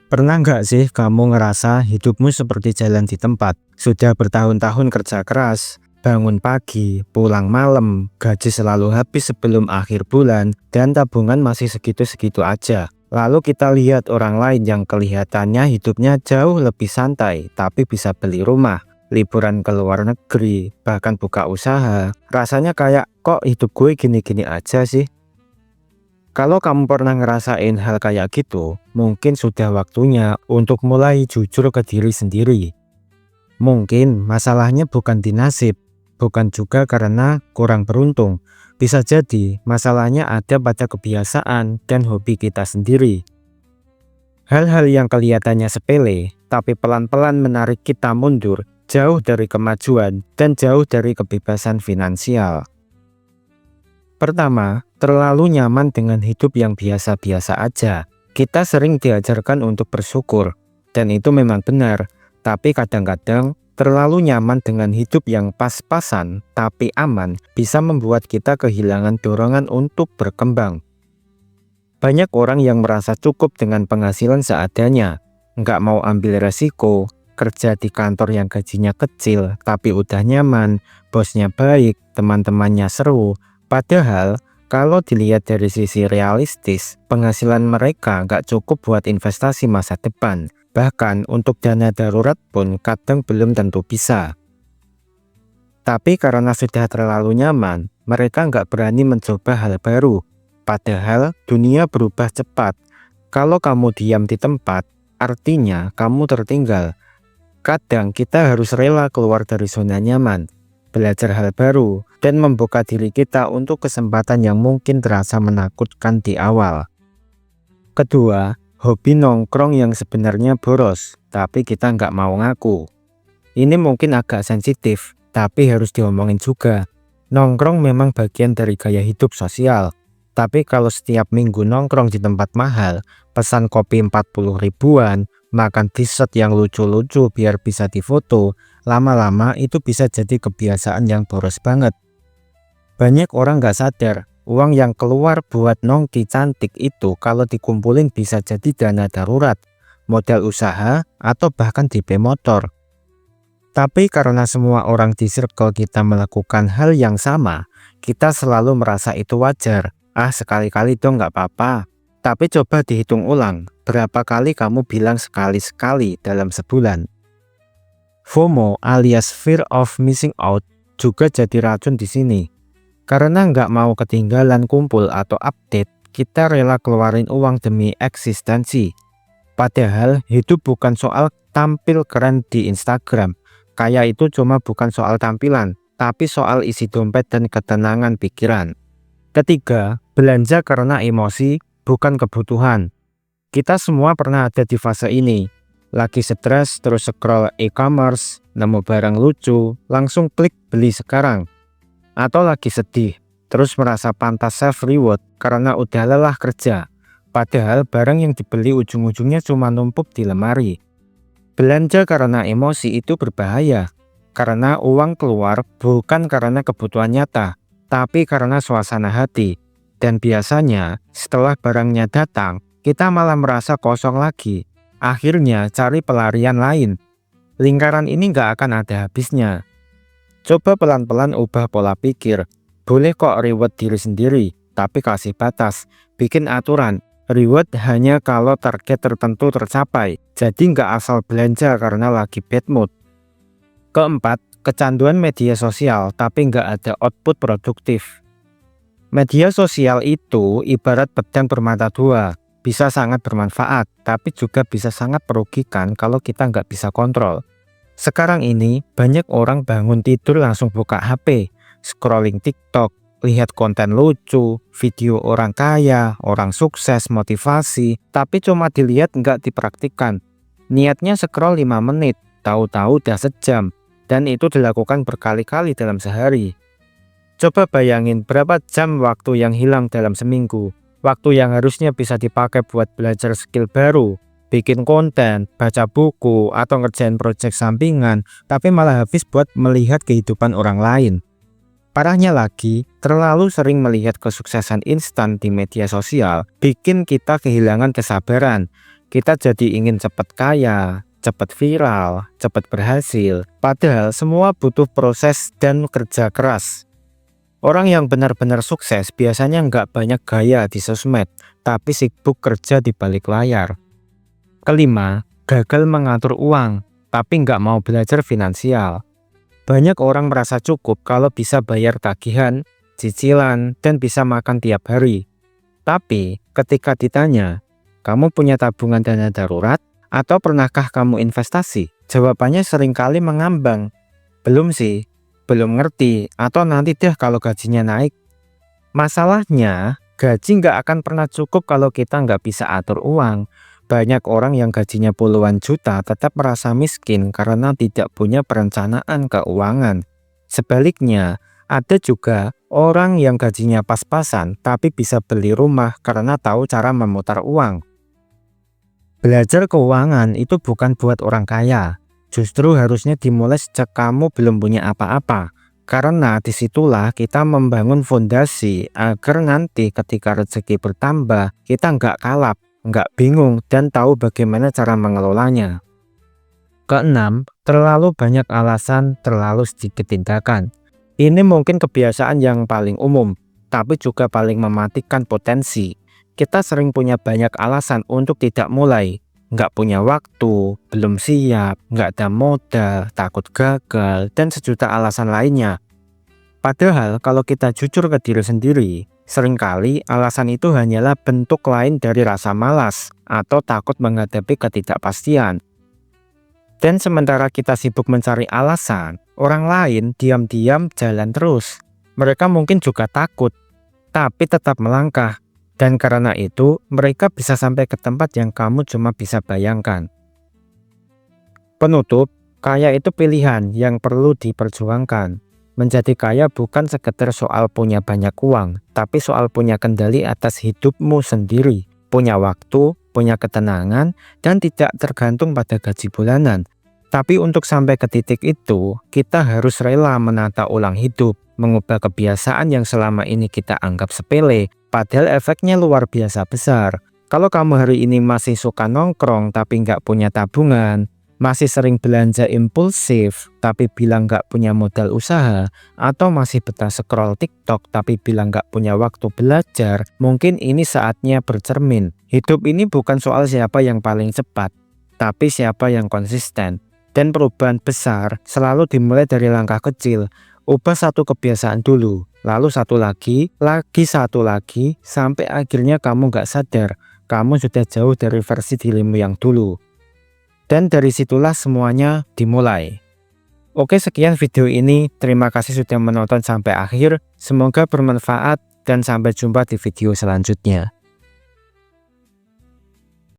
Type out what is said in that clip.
Pernah nggak sih kamu ngerasa hidupmu seperti jalan di tempat? Sudah bertahun-tahun kerja keras, bangun pagi, pulang malam, gaji selalu habis sebelum akhir bulan, dan tabungan masih segitu-segitu aja. Lalu kita lihat orang lain yang kelihatannya hidupnya jauh lebih santai, tapi bisa beli rumah, liburan ke luar negeri, bahkan buka usaha. Rasanya kayak, kok hidup gue gini-gini aja sih? Kalau kamu pernah ngerasain hal kayak gitu, mungkin sudah waktunya untuk mulai jujur ke diri sendiri. Mungkin masalahnya bukan di nasib, bukan juga karena kurang beruntung. Bisa jadi masalahnya ada pada kebiasaan dan hobi kita sendiri. Hal-hal yang kelihatannya sepele, tapi pelan-pelan menarik kita mundur, jauh dari kemajuan dan jauh dari kebebasan finansial. Pertama, terlalu nyaman dengan hidup yang biasa-biasa aja. Kita sering diajarkan untuk bersyukur, dan itu memang benar. Tapi kadang-kadang, terlalu nyaman dengan hidup yang pas-pasan tapi aman bisa membuat kita kehilangan dorongan untuk berkembang. Banyak orang yang merasa cukup dengan penghasilan seadanya, nggak mau ambil resiko, kerja di kantor yang gajinya kecil tapi udah nyaman, bosnya baik, teman-temannya seru. Padahal, kalau dilihat dari sisi realistis, penghasilan mereka nggak cukup buat investasi masa depan. Bahkan untuk dana darurat pun kadang belum tentu bisa. Tapi karena sudah terlalu nyaman, mereka nggak berani mencoba hal baru. Padahal dunia berubah cepat. Kalau kamu diam di tempat, artinya kamu tertinggal. Kadang kita harus rela keluar dari zona nyaman, belajar hal baru, dan membuka diri kita untuk kesempatan yang mungkin terasa menakutkan di awal. Kedua, hobi nongkrong yang sebenarnya boros, tapi kita nggak mau ngaku. Ini mungkin agak sensitif, tapi harus diomongin juga. Nongkrong memang bagian dari gaya hidup sosial, tapi kalau setiap minggu nongkrong di tempat mahal, pesan kopi 40 ribuan, makan dessert yang lucu-lucu biar bisa difoto, lama-lama itu bisa jadi kebiasaan yang boros banget. Banyak orang nggak sadar, uang yang keluar buat nongki cantik itu kalau dikumpulin bisa jadi dana darurat, modal usaha, atau bahkan DP motor. Tapi karena semua orang di circle kita melakukan hal yang sama, kita selalu merasa itu wajar. Sekali-kali dong nggak apa-apa. Tapi coba dihitung ulang, berapa kali kamu bilang sekali-sekali dalam sebulan? FOMO alias Fear of Missing Out juga jadi racun di sini. Karena nggak mau ketinggalan kumpul atau update, kita rela keluarin uang demi eksistensi. Padahal hidup bukan soal tampil keren di Instagram. Kayak itu cuma bukan soal tampilan, tapi soal isi dompet dan ketenangan pikiran. Ketiga, belanja karena emosi, bukan kebutuhan. Kita semua pernah ada di fase ini. Lagi stres terus scroll e-commerce, nemu barang lucu, langsung klik beli sekarang. Atau lagi sedih, terus merasa pantas self reward karena udah lelah kerja. Padahal barang yang dibeli ujung-ujungnya cuma numpuk di lemari. Belanja karena emosi itu berbahaya, karena uang keluar bukan karena kebutuhan nyata, tapi karena suasana hati. Dan biasanya setelah barangnya datang, kita malah merasa kosong lagi. Akhirnya cari pelarian lain. Lingkaran ini nggak akan ada habisnya. Coba pelan-pelan ubah pola pikir. Boleh kok reward diri sendiri, tapi kasih batas. Bikin aturan, reward hanya kalau target tertentu tercapai. Jadi nggak asal belanja karena lagi bad mood. Keempat, kecanduan media sosial tapi nggak ada output produktif. Media sosial itu ibarat pedang bermata dua. Bisa sangat bermanfaat, tapi juga bisa sangat merugikan kalau kita nggak bisa kontrol. Sekarang ini, banyak orang bangun tidur langsung buka HP, scrolling TikTok, lihat konten lucu, video orang kaya, orang sukses, motivasi, tapi cuma dilihat nggak dipraktikkan. Niatnya scroll 5 menit, tahu-tahu udah sejam, dan itu dilakukan berkali-kali dalam sehari. Coba bayangin berapa jam waktu yang hilang dalam seminggu, waktu yang harusnya bisa dipakai buat belajar skill baru, bikin konten, baca buku, atau ngerjain proyek sampingan, tapi malah habis buat melihat kehidupan orang lain. Parahnya lagi, terlalu sering melihat kesuksesan instan di media sosial, bikin kita kehilangan kesabaran. Kita jadi ingin cepat kaya, cepat viral, cepat berhasil. Padahal semua butuh proses dan kerja keras. Orang yang benar-benar sukses biasanya nggak banyak gaya di sosmed, tapi sibuk kerja di balik layar. Kelima, gagal mengatur uang, tapi nggak mau belajar finansial. Banyak orang merasa cukup kalau bisa bayar tagihan, cicilan, dan bisa makan tiap hari. Tapi ketika ditanya, kamu punya tabungan dana darurat? Atau pernahkah kamu investasi? Jawabannya seringkali mengambang. Belum sih, belum ngerti, atau nanti deh kalau gajinya naik. Masalahnya, gaji nggak akan pernah cukup kalau kita nggak bisa atur uang. Banyak orang yang gajinya puluhan juta tetap merasa miskin karena tidak punya perencanaan keuangan. Sebaliknya, ada juga orang yang gajinya pas-pasan tapi bisa beli rumah karena tahu cara memutar uang. Belajar keuangan itu bukan buat orang kaya. Justru harusnya dimulai sejak kamu belum punya apa-apa. Karena disitulah kita membangun fondasi agar nanti ketika rezeki bertambah, kita nggak kalap, nggak bingung, dan tahu bagaimana cara mengelolanya. Keenam, terlalu banyak alasan, terlalu sedikit tindakan. Ini mungkin kebiasaan yang paling umum, tapi juga paling mematikan potensi. Kita sering punya banyak alasan untuk tidak mulai. Nggak punya waktu, belum siap, nggak ada modal, takut gagal, dan sejuta alasan lainnya. Padahal kalau kita jujur ke diri sendiri, seringkali alasan itu hanyalah bentuk lain dari rasa malas atau takut menghadapi ketidakpastian. Dan sementara kita sibuk mencari alasan, orang lain diam-diam jalan terus. Mereka mungkin juga takut, tapi tetap melangkah. Dan karena itu, mereka bisa sampai ke tempat yang kamu cuma bisa bayangkan. Penutup, kaya itu pilihan yang perlu diperjuangkan. Menjadi kaya bukan sekedar soal punya banyak uang, tapi soal punya kendali atas hidupmu sendiri, punya waktu, punya ketenangan, dan tidak tergantung pada gaji bulanan. Tapi untuk sampai ke titik itu, kita harus rela menata ulang hidup, mengubah kebiasaan yang selama ini kita anggap sepele, padahal efeknya luar biasa besar. Kalau kamu hari ini masih suka nongkrong tapi nggak punya tabungan, masih sering belanja impulsif tapi bilang nggak punya modal usaha, atau masih betah scroll TikTok tapi bilang nggak punya waktu belajar, mungkin ini saatnya bercermin. Hidup ini bukan soal siapa yang paling cepat, tapi siapa yang konsisten. Dan perubahan besar selalu dimulai dari langkah kecil. Ubah satu kebiasaan dulu, lalu satu lagi satu lagi, sampai akhirnya kamu nggak sadar, kamu sudah jauh dari versi dirimu yang dulu. Dan dari situlah semuanya dimulai. Oke, sekian video ini. Terima kasih sudah menonton sampai akhir. Semoga bermanfaat dan sampai jumpa di video selanjutnya.